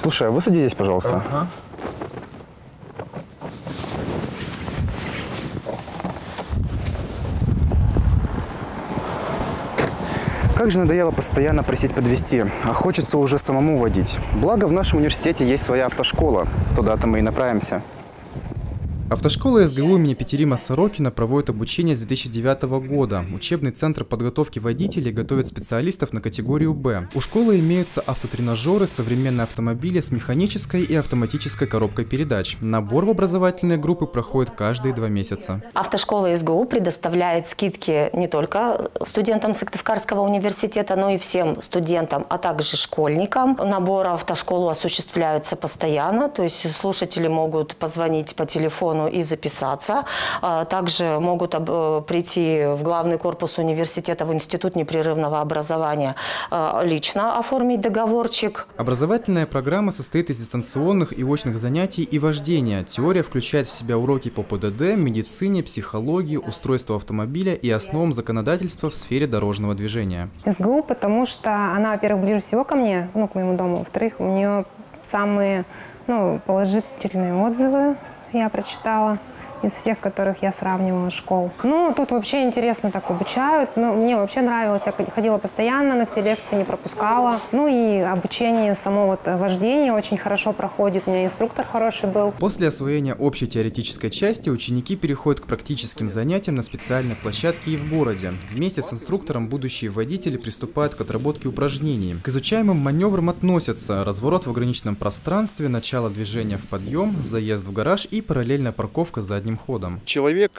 Слушай, а высади здесь, пожалуйста. Ага. Как же надоело постоянно просить подвезти, а хочется уже самому водить. Благо в нашем университете есть своя автошкола. Туда-то мы и направимся. Автошкола СГУ имени Петерима Сорокина проводит обучение с 2009 года. Учебный центр подготовки водителей готовит специалистов на категорию «Б». У школы имеются автотренажеры, современные автомобили с механической и автоматической коробкой передач. Набор в образовательные группы проходит каждые 2 месяца. Автошкола СГУ предоставляет скидки не только студентам Сыктывкарского университета, но и всем студентам, а также школьникам. Набор в автошколу осуществляется постоянно, то есть слушатели могут позвонить по телефону и записаться. Также могут прийти в главный корпус университета, в Институт непрерывного образования, лично оформить договорчик. Образовательная программа состоит из дистанционных и очных занятий и вождения. Теория включает в себя уроки по ПДД, медицине, психологии, устройству автомобиля и основам законодательства в сфере дорожного движения. СГУ, потому что она, во-первых, ближе всего ко мне, к моему дому. Во-вторых, у нее самые положительные отзывы. Я прочитала из всех, которых я сравнивала школ. Тут вообще интересно так обучают. Мне вообще нравилось. Я ходила постоянно, на все лекции не пропускала. И обучение, само вождение очень хорошо проходит. У меня инструктор хороший был. После освоения общей теоретической части ученики переходят к практическим занятиям на специальной площадке и в городе. Вместе с инструктором будущие водители приступают к отработке упражнений. К изучаемым маневрам относятся разворот в ограниченном пространстве, начало движения в подъем, заезд в гараж и параллельная парковка задним ходом. Человек,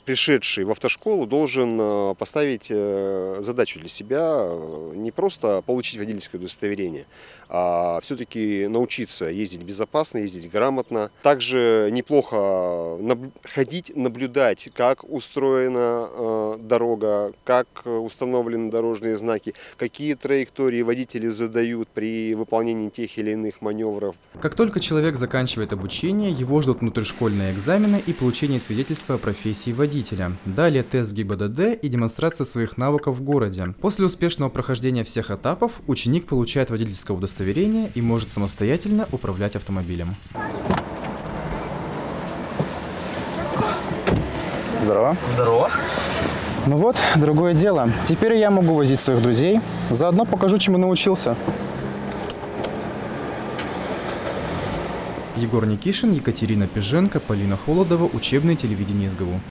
пришедший в автошколу, должен поставить задачу для себя не просто получить водительское удостоверение, а все-таки научиться ездить безопасно, ездить грамотно. Также неплохо ходить, наблюдать, как устроена дорога, как установлены дорожные знаки, какие траектории водители задают при выполнении тех или иных маневров. Как только человек заканчивает обучение, его ждут внутришкольные экзамены и получение свидетельства о профессии водителя. Далее тест ГИБДД и демонстрация своих навыков в городе. После успешного прохождения всех этапов ученик получает водительское удостоверение и может самостоятельно управлять автомобилем. Здорово. Здорово. Ну вот, другое дело. Теперь я могу возить своих друзей. Заодно покажу, чему научился. Егор Никишин, Екатерина Пиженко, Полина Холодова. Учебное телевидение СГУ.